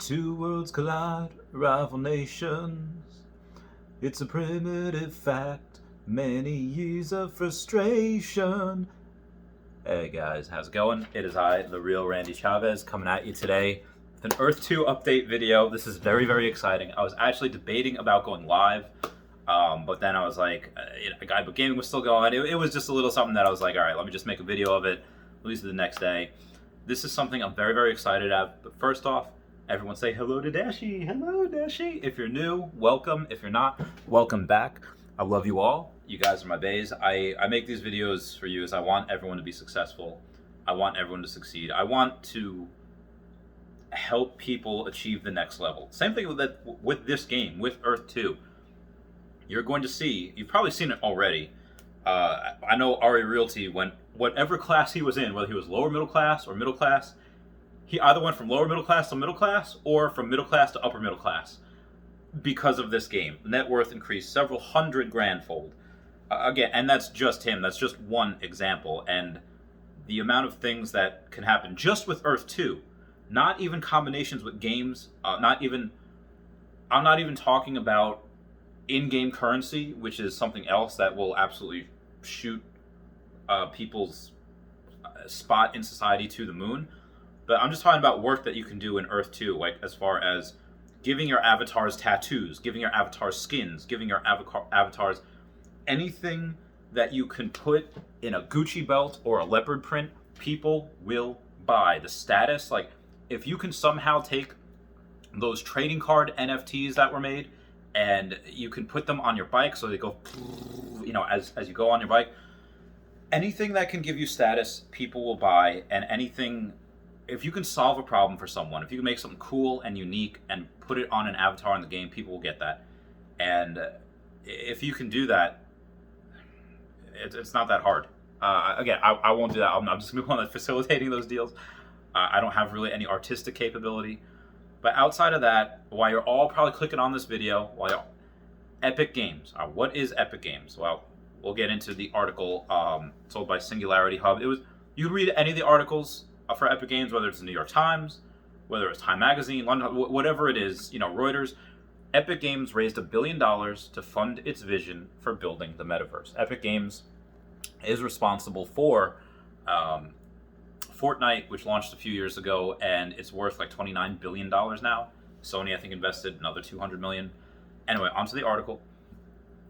Two worlds collide, rival nations. It's a primitive fact, many years of frustration. Hey guys, how's it going? It is I, the real Randy Chavez, coming at you today with an Earth 2 update video. This is very, very exciting. I was actually debating about going live, but then I was like, but gaming was still going. It was just a little something that I was like, all right, let me just make a video of it, release it the next day. This is something I'm very, very excited at. But first off, everyone say hello to Dashi. Hello, Dashi. If you're new, welcome. If you're not, welcome back. I love you all. You guys are my baes. I make these videos for you as I want everyone to be successful. I want everyone to succeed. I want to help people achieve the next level. Same thing with this game, with Earth 2. You're going to see, you've probably seen it already. I know Ari Realty went, whatever class he was in, whether he was lower middle class or middle class, he either went from lower middle class to middle class or from middle class to upper middle class because of this game. Net worth increased several $100,000-fold. Again, and that's just him. That's just one example. And the amount of things that can happen just with Earth 2, not even combinations with games, I'm not even talking about in-game currency, which is something else that will absolutely shoot people's spot in society to the moon. But I'm just talking about work that you can do in Earth 2, like as far as giving your avatars tattoos, giving your avatars skins, giving your avatars anything that you can put in a Gucci belt or a leopard print, people will buy. The status, like if you can somehow take those trading card NFTs that were made and you can put them on your bike so they go, as you go on your bike, anything that can give you status, people will buy. And anything, if you can solve a problem for someone, if you can make something cool and unique and put it on an avatar in the game, people will get that. And if you can do that, it's not that hard. Again, I won't do that. I'm just going to be one facilitating those deals. I don't have really any artistic capability. But outside of that, while you're all probably clicking on this video, Epic Games. What is Epic Games? Well, we'll get into the article sold by Singularity Hub. You can read any of the articles for Epic Games, whether it's the New York Times, whether it's Time Magazine, London, whatever it is, Reuters. Epic Games raised $1 billion to fund its vision for building the Metaverse. Epic Games is responsible for Fortnite, which launched a few years ago, and it's worth like $29 billion now. Sony, I think, invested another $200 million. Anyway, onto the article.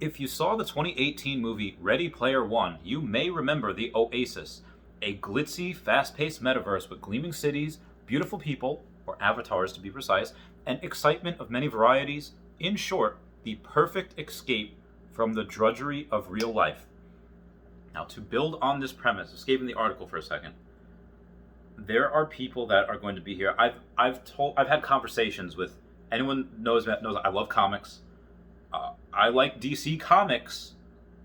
If you saw the 2018 movie Ready Player One, you may remember the Oasis, a glitzy, fast-paced metaverse with gleaming cities, beautiful people, or avatars to be precise, and excitement of many varieties. In short, the perfect escape from the drudgery of real life. Now, to build on this premise, escaping the article for a second, there are people that are going to be here. I've had conversations with anyone knows I love comics. I like DC Comics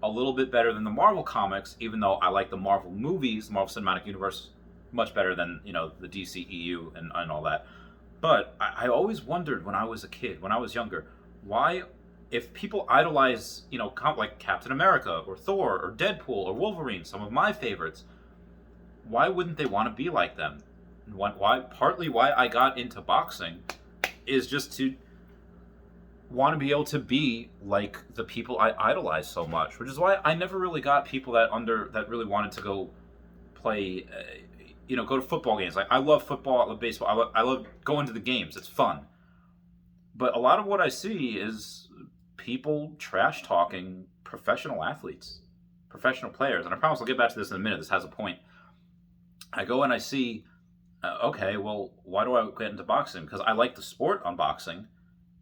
a little bit better than the Marvel Comics, even though I like the Marvel movies, the Marvel Cinematic Universe, much better than the DCEU and all that. But I always wondered when I was a kid, when I was younger, why, if people idolize, like Captain America or Thor or Deadpool or Wolverine, some of my favorites, why wouldn't they want to be like them? Partly why I got into boxing is just to want to be able to be like the people I idolize so much, which is why I never really got people that really wanted to go play, go to football games. Like I love football, I love baseball, I love going to the games. It's fun. But a lot of what I see is people trash talking professional athletes, professional players. And I promise I'll get back to this in a minute. This has a point. I go and I see, okay, well, why do I get into boxing? Because I like the sport on boxing,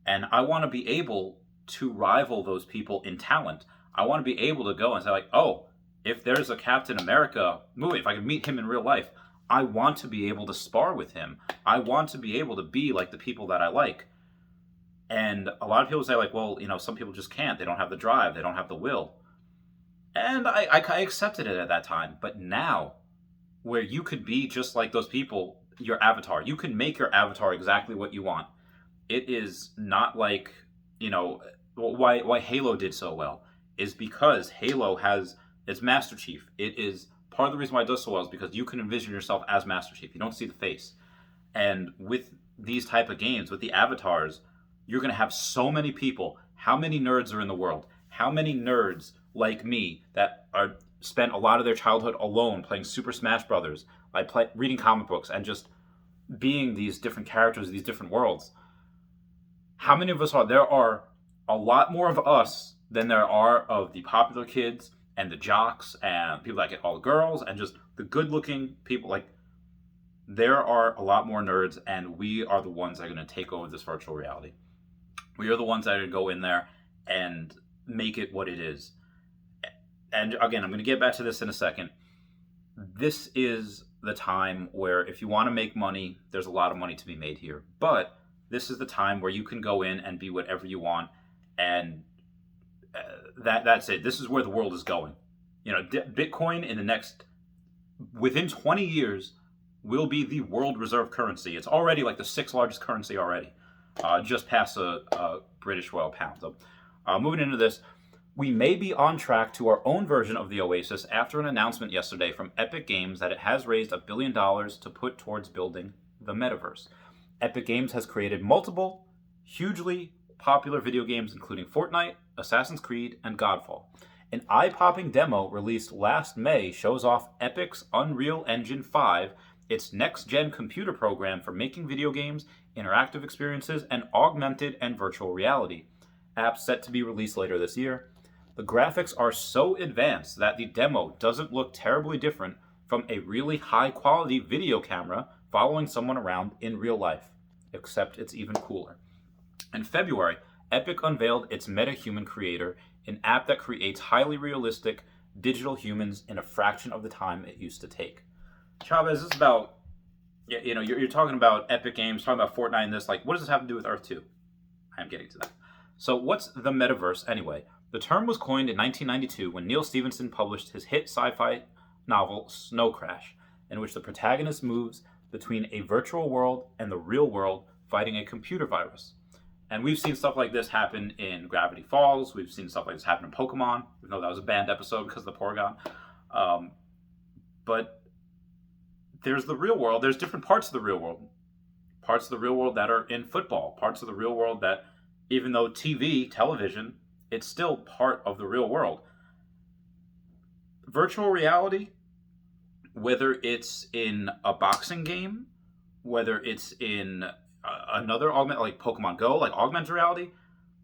and I want to be able to rival those people in talent. I want to be able to go and say, like, oh, if there's a Captain America movie, if I can meet him in real life, I want to be able to spar with him. I want to be able to be like the people that I like. And a lot of people say, like, well, some people just can't. They don't have the drive. They don't have the will. And I accepted it at that time. But now, where you could be just like those people, your avatar, you can make your avatar exactly what you want. It is not like, why Halo did so well is because Halo has its Master Chief. It is part of the reason why it does so well is because you can envision yourself as Master Chief. You don't see the face. And with these type of games with the avatars, you're going to have so many people. How many nerds are in the world? How many nerds like me that are spent a lot of their childhood alone playing Super Smash Brothers, reading comic books, and just being these different characters, these different worlds? How many of us are? There are a lot more of us than there are of the popular kids and the jocks and people that get all the girls and just the good-looking people. Like, there are a lot more nerds, and we are the ones that are going to take over this virtual reality. We are the ones that are going to go in there and make it what it is. And again, I'm going to get back to this in a second. This is the time where if you want to make money, there's a lot of money to be made here. But this is the time where you can go in and be whatever you want, and that's it. This is where the world is going. You know, Bitcoin within 20 years will be the world reserve currency. It's already like the 6th largest currency already, just past a British Royal Pound. So, moving into this, we may be on track to our own version of the Oasis after an announcement yesterday from Epic Games that it has raised $1 billion to put towards building the Metaverse. Epic Games has created multiple, hugely popular video games, including Fortnite, Assassin's Creed, and Godfall. An eye-popping demo released last May shows off Epic's Unreal Engine 5, its next-gen computer program for making video games, interactive experiences, and augmented and virtual reality. Apps set to be released later this year. The graphics are so advanced that the demo doesn't look terribly different from a really high-quality video camera following someone around in real life, except it's even cooler. In February, Epic unveiled its Metahuman Creator, an app that creates highly realistic digital humans in a fraction of the time it used to take. Chavez, this is about, you're talking about Epic Games, talking about Fortnite and this, like, what does this have to do with Earth 2? I'm getting to that. So what's the Metaverse anyway? The term was coined in 1992 when Neil Stephenson published his hit sci-fi novel Snow Crash, in which the protagonist moves between a virtual world and the real world fighting a computer virus. And we've seen stuff like this happen in Gravity Falls. We've seen stuff like this happen in Pokemon, even though that was a banned episode because of the Porygon. But there's the real world. There's different parts of the real world. Parts of the real world that are in football. Parts of the real world that, even though television, it's still part of the real world. Virtual reality, whether it's in a boxing game, whether it's in another augment like Pokemon Go, like augmented reality,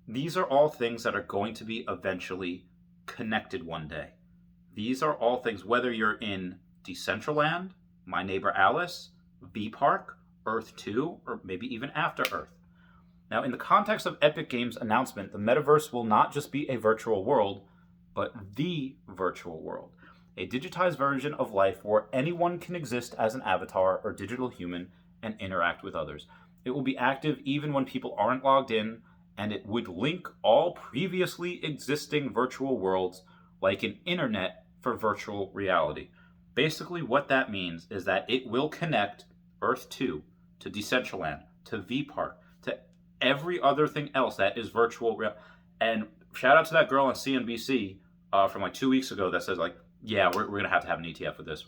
these are all things that are going to be eventually connected one day. These are all things, whether you're in Decentraland, My Neighbor Alice, V Park, Earth 2, or maybe even After Earth. Now, in the context of Epic Games' announcement, the Metaverse will not just be a virtual world, but the virtual world. A digitized version of life where anyone can exist as an avatar or digital human and interact with others. It will be active even when people aren't logged in, and it would link all previously existing virtual worlds like an internet for virtual reality. Basically, what that means is that it will connect Earth 2 to Decentraland, to V Park, to every other thing else that is virtual. And shout out to that girl on CNBC from like 2 weeks ago that says, like, yeah, we're going to have an ETF with this.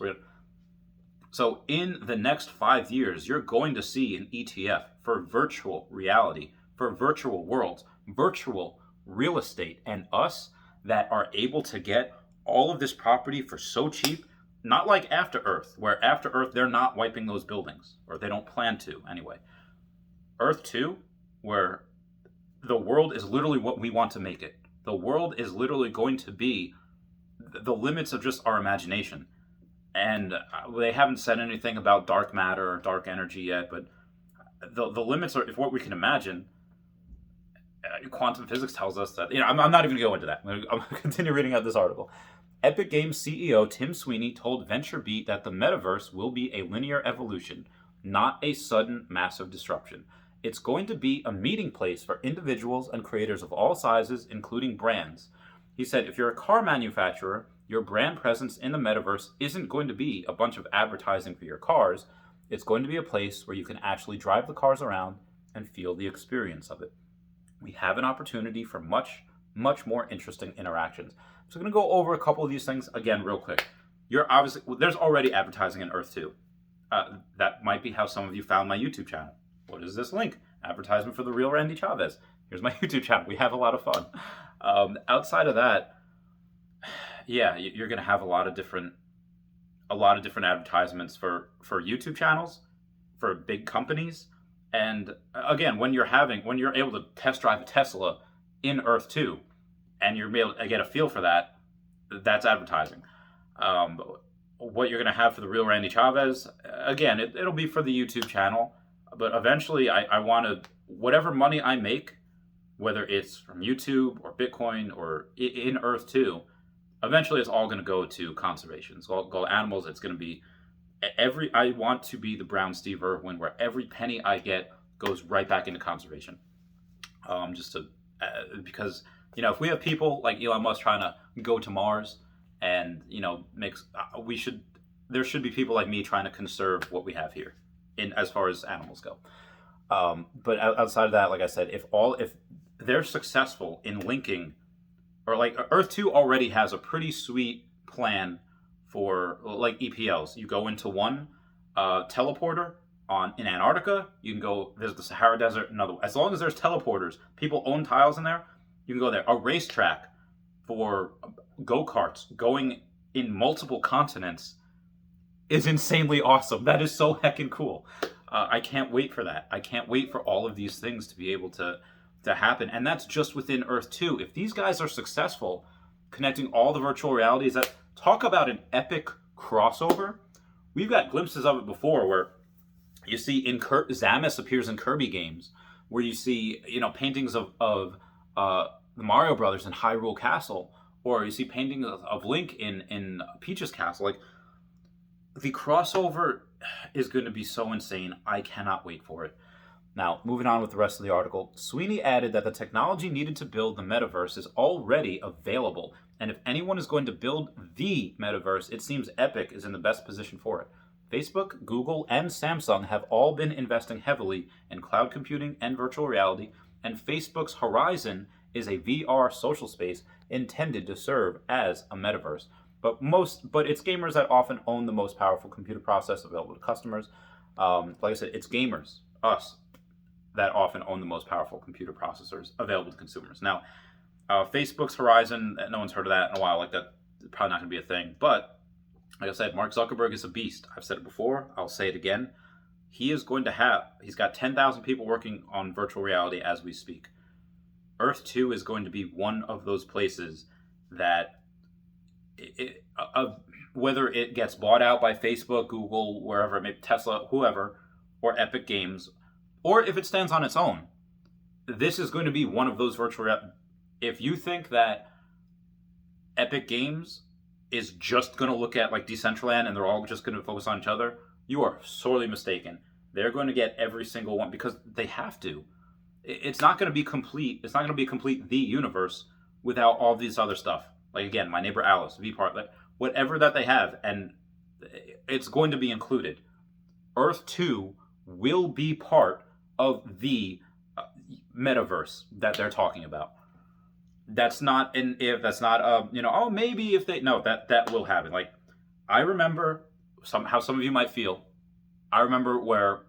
So in the next 5 years, you're going to see an ETF for virtual reality, for virtual worlds, virtual real estate, and us that are able to get all of this property for so cheap. Not like After Earth, where After Earth, they're not wiping those buildings, or they don't plan to anyway. Earth 2, where the world is literally what we want to make it. The world is literally going to be the limits of just our imagination. And they haven't said anything about dark matter or dark energy yet, but the limits are if what we can imagine. Quantum physics tells us that. I'm not even going to go into that. I'm going to continue reading out this article. Epic Games CEO Tim Sweeney told VentureBeat that the Metaverse will be a linear evolution, not a sudden massive disruption. It's going to be a meeting place for individuals and creators of all sizes, including brands. He said, if you're a car manufacturer, your brand presence in the Metaverse isn't going to be a bunch of advertising for your cars. It's going to be a place where you can actually drive the cars around and feel the experience of it. We have an opportunity for much, much more interesting interactions. So I'm going to go over a couple of these things again real quick. There's already advertising in Earth 2. That might be how some of you found my YouTube channel. What is this link? Advertisement for the real Randy Chavez. Here's my YouTube channel. We have a lot of fun. Outside of that, yeah, you're going to have a lot of different advertisements for YouTube channels, for big companies. And again, when you're able to test drive a Tesla in Earth 2 and you're able to get a feel for that, that's advertising. What you're going to have for the real Randy Chavez, again, it'll be for the YouTube channel, but eventually I want to, whatever money I make, whether it's from YouTube or Bitcoin or in Earth 2, eventually it's all going to go to conservation. It's all go to animals. It's going to be I want to be the brown Steve Irwin, where every penny I get goes right back into conservation. Because, if we have people like Elon Musk trying to go to Mars, and there should be people like me trying to conserve what we have here, in as far as animals go. But outside of that, like I said, if they're successful in linking, or like Earth 2 already has a pretty sweet plan for like EPLs. You go into one teleporter in Antarctica. You can go visit the Sahara Desert. As long as there's teleporters, people own tiles in there. You can go there. A racetrack for go-karts going in multiple continents is insanely awesome. That is so heckin' cool. I can't wait for that. I can't wait for all of these things to be able to happen. And that's just within Earth 2. If these guys are successful connecting all the virtual realities, talk about an epic crossover. We've got glimpses of it before where you see Samus appears in Kirby games, where you see, paintings of the Mario Brothers in Hyrule Castle, or you see paintings of Link in Peach's Castle. Like, the crossover is going to be so insane. I cannot wait for it. Now, moving on with the rest of the article, Sweeney added that the technology needed to build the metaverse is already available, and if anyone is going to build the metaverse, it seems Epic is in the best position for it. Facebook, Google, and Samsung have all been investing heavily in cloud computing and virtual reality, and Facebook's Horizon is a VR social space intended to serve as a metaverse. But it's gamers that often own the most powerful computer processor available to customers. Like I said, it's gamers, us, that often own the most powerful computer processors available to consumers. Now, Facebook's Horizon, no one's heard of that in a while. Like, that's probably not going to be a thing. But, like I said, Mark Zuckerberg is a beast. I've said it before. I'll say it again. He's got 10,000 people working on virtual reality as we speak. Earth 2 is going to be one of those places that, whether it gets bought out by Facebook, Google, wherever, maybe Tesla, whoever, or Epic Games, or if it stands on its own, this is going to be one of those virtual. If you think that Epic Games is just going to look at like Decentraland and they're all just going to focus on each other, you are sorely mistaken. They're going to get every single one because they have to. It's not going to be complete. It's not going to be complete the universe without all these other stuff. Like, again, My Neighbor Alice, V-Part, whatever that they have, and it's going to be included. Earth 2 will be part of the metaverse that they're talking about. That's not maybe if they, no, that will happen. Like, I remember how some of you might feel. I remember where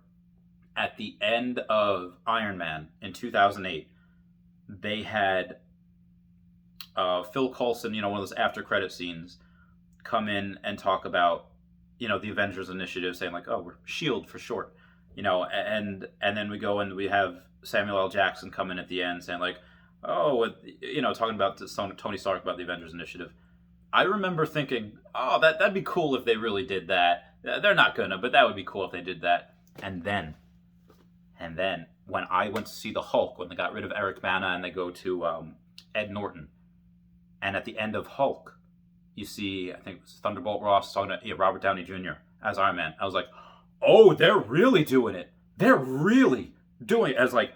at the end of Iron Man in 2008, they had Phil Coulson, one of those after credit scenes, come in and talk about, the Avengers Initiative, saying like, oh, we're SHIELD for short, and then we go and we have Samuel L. Jackson come in at the end saying like, oh, talking about Tony Stark about the Avengers Initiative. I remember thinking, oh, that'd be cool if they really did that. They're not gonna, but that would be cool if they did that. And then when I went to see the Hulk, when they got rid of Eric Bana and they go to Ed Norton, and at the end of Hulk, you see, I think it was Thunderbolt Ross talking to Robert Downey Jr. as Iron Man. I was like, oh, they're really doing it. They're really doing it. As like,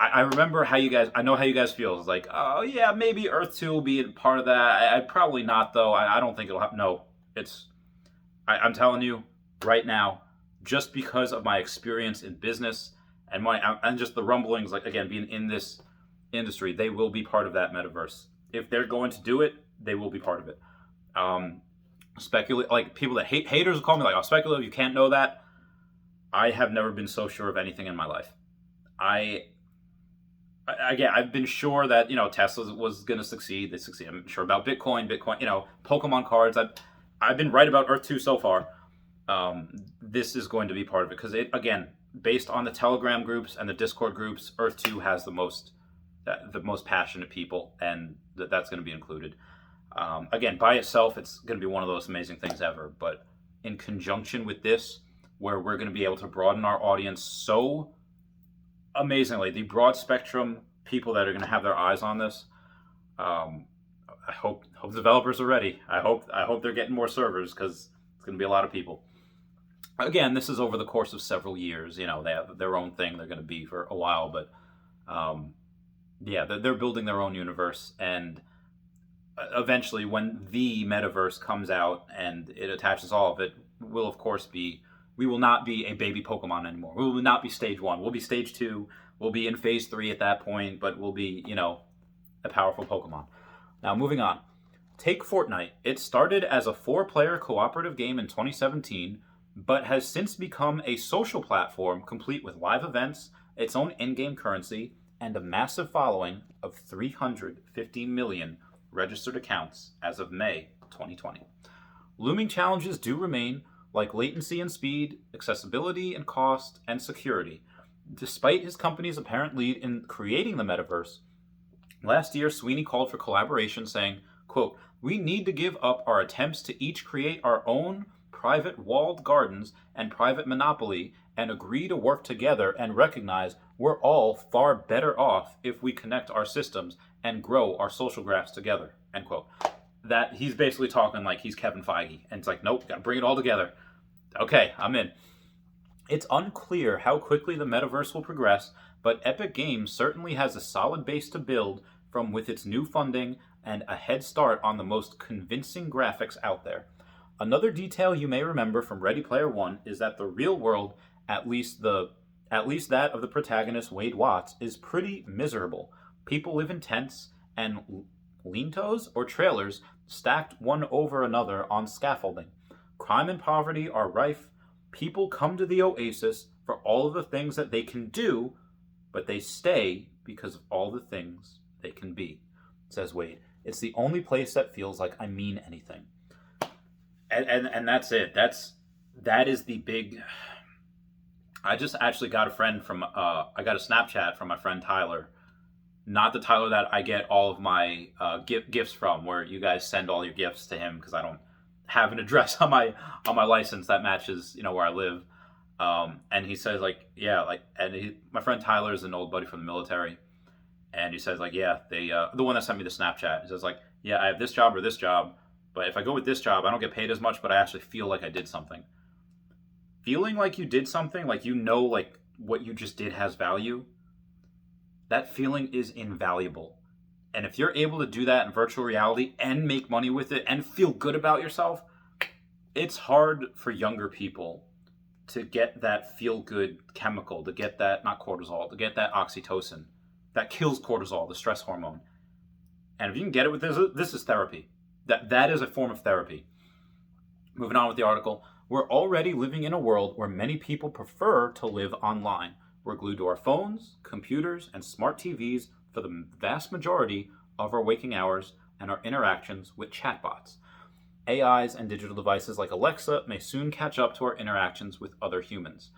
I remember I know how you guys feel. It's like, oh yeah, maybe Earth 2 will be a part of that. I probably not though. I don't think it'll happen. No, I'm telling you right now, just because of my experience in business and just the rumblings, like again, being in this industry, they will be part of that metaverse. If they're going to do it, they will be part of it. Speculate, like people that haters will call me like, oh, speculative, you can't know that. I have never been so sure of anything in my life. I Again, I've been sure that Tesla was going to succeed. They succeed. I'm sure about Bitcoin. Pokemon cards. I've been right about Earth 2 so far. This is going to be part of it because based on the Telegram groups and the Discord groups, Earth 2 has the most passionate people, and that's going to be included. Again, by itself, it's going to be one of those amazing things ever. But in conjunction with this, where we're going to be able to broaden our audience so amazingly, the broad spectrum people that are going to have their eyes on this. I hope developers are ready. I hope they're getting more servers because it's going to be a lot of people. Again, this is over the course of several years. They have their own thing they're going to be for a while, but they're building their own universe, and eventually, when the Metaverse comes out and it attaches all of it, we will not be a baby Pokemon anymore. We will not be stage 1. We'll be stage 2. We'll be in phase 3 at that point, but we'll be, a powerful Pokemon. Now, moving on. Take Fortnite. It started as a 4-player cooperative game in 2017, but has since become a social platform complete with live events, its own in-game currency, and a massive following of 350 million registered accounts as of May 2020. Looming challenges do remain, like latency and speed, accessibility and cost, and security. Despite his company's apparent lead in creating the metaverse, last year Sweeney called for collaboration, saying, quote, "We need to give up our attempts to each create our own private walled gardens and private monopoly and agree to work together and recognize we're all far better off if we connect our systems and grow our social graphs together," end quote. That he's basically talking like he's Kevin Feige, and it's like, nope, gotta bring it all together. Okay, I'm in. It's unclear how quickly the metaverse will progress, but Epic Games certainly has a solid base to build from with its new funding and a head start on the most convincing graphics out there. Another detail you may remember from Ready Player One is that the real world, at least that of the protagonist Wade Watts, is pretty miserable. People live in tents and lintos or trailers stacked one over another on scaffolding. Crime and poverty are rife. People come to the oasis for all of the things that they can do, but they stay because of all the things they can be, says Wade. It's the only place that feels like I mean anything. And that's it. That is the big. I just actually got a Snapchat from my friend Tyler. Not the Tyler that I get all of my gifts from, where you guys send all your gifts to him because I don't have an address on my license that matches where I live. And he says my friend Tyler is an old buddy from the military, and he says they the one that sent me the Snapchat. He says I have this job or this job, but if I go with this job, I don't get paid as much, but I actually feel like I did something. Feeling like you did something, like what you just did has value. That feeling is invaluable. And if you're able to do that in virtual reality and make money with it and feel good about yourself, it's hard for younger people to get that feel-good chemical, to get that, not cortisol, to get that oxytocin that kills cortisol, the stress hormone. And if you can get it with this is therapy. That is a form of therapy. Moving on with the article, we're already living in a world where many people prefer to live online. We're glued to our phones, computers, and smart TVs for the vast majority of our waking hours and our interactions with chatbots. AIs and digital devices like Alexa may soon catch up to our interactions with other humans.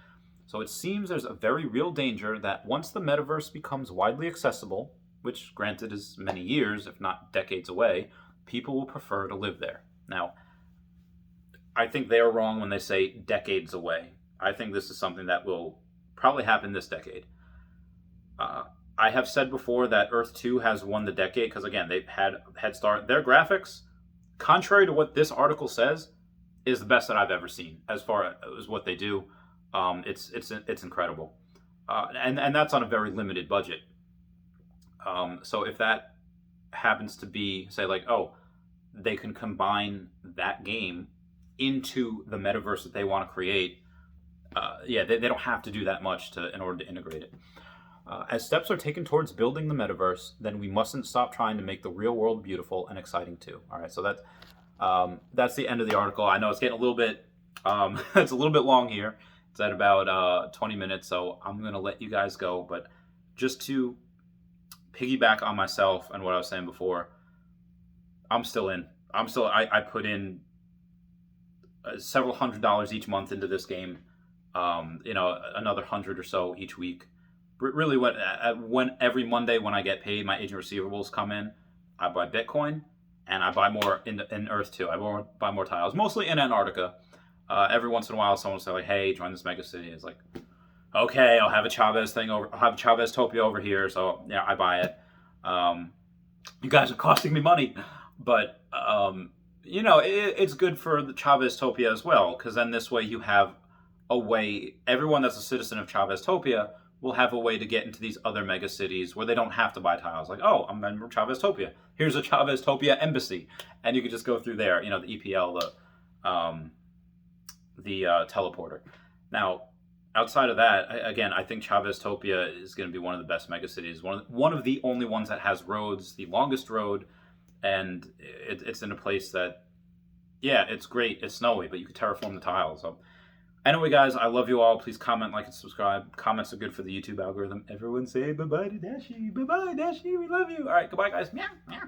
So it seems there's a very real danger that once the metaverse becomes widely accessible, which granted is many years, if not decades away, people will prefer to live there. Now, I think they are wrong when they say decades away. I think this is something that will probably happen this decade. I have said before that Earth 2 has won the decade because, again, they've had a head start. Their graphics, contrary to what this article says, is the best that I've ever seen as far as what they do. It's incredible. And that's on a very limited budget. So if that happens to be, say, they can combine that game into the metaverse that they want to create, they don't have to do that much in order to integrate it. As steps are taken towards building the metaverse, then we mustn't stop trying to make the real world beautiful and exciting too. All right, so that's the end of the article. I know it's getting a little bit it's a little bit long here, It's at about 20 minutes, so I'm going to let you guys go. But just to piggyback on myself and what I was saying before, I'm still in. I put in several $100s each month into this game. Another 100 or so each week. Really, when every Monday when I get paid, my agent receivables come in. I buy Bitcoin, and I buy more in Earth too. I buy more tiles, mostly in Antarctica. Every once in a while, someone will say like, "Hey, join this mega city." It's like, okay, I'll have a Chavez thing over. I'll have a Chavez Topia over here, so yeah, I buy it. You guys are costing me money, but it's good for the Chavez Topia as well, because then this way you have a way. Everyone that's a citizen of Chavez Topia will have a way to get into these other mega cities where they don't have to buy tiles. Like, oh, I'm a member of Chavez Topia. Here's a Chavez Topia embassy, and you can just go through there. The EPL, the teleporter. Now, outside of that, again, I think Chavez Topia is going to be one of the best mega cities. One of the only ones that has roads, the longest road, and it's in a place that, yeah, it's great. It's snowy, but you can terraform the tiles. So, anyway, guys, I love you all. Please comment, like, and subscribe. Comments are good for the YouTube algorithm. Everyone say bye-bye to Dashi. Bye-bye, Dashi. We love you. All right, goodbye, guys. Meow, meow.